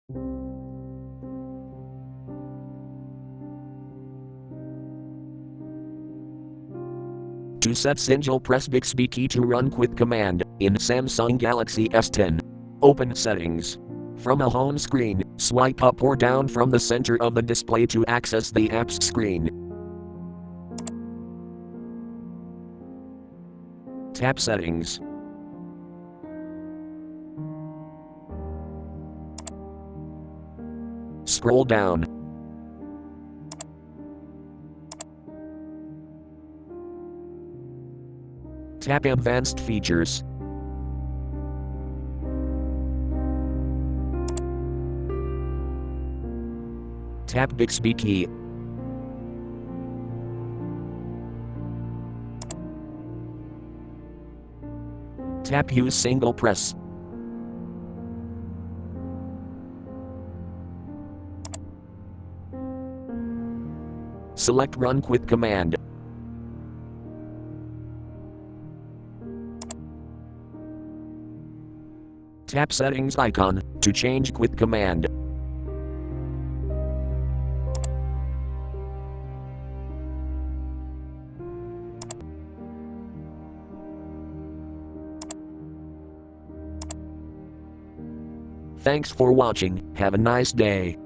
To set Singel, press Bixby key to run quick command in Samsung Galaxy S10. Open Settings. From a home screen, swipe up or down from the center of the display to access the apps screen. Tap Settings. Scroll down. Tap Advanced Features. Tap Bixby key. Tap Use Single Press. Select Run Quick Command. Tap Settings icon to change quick command. Thanks for watching. Have a nice day.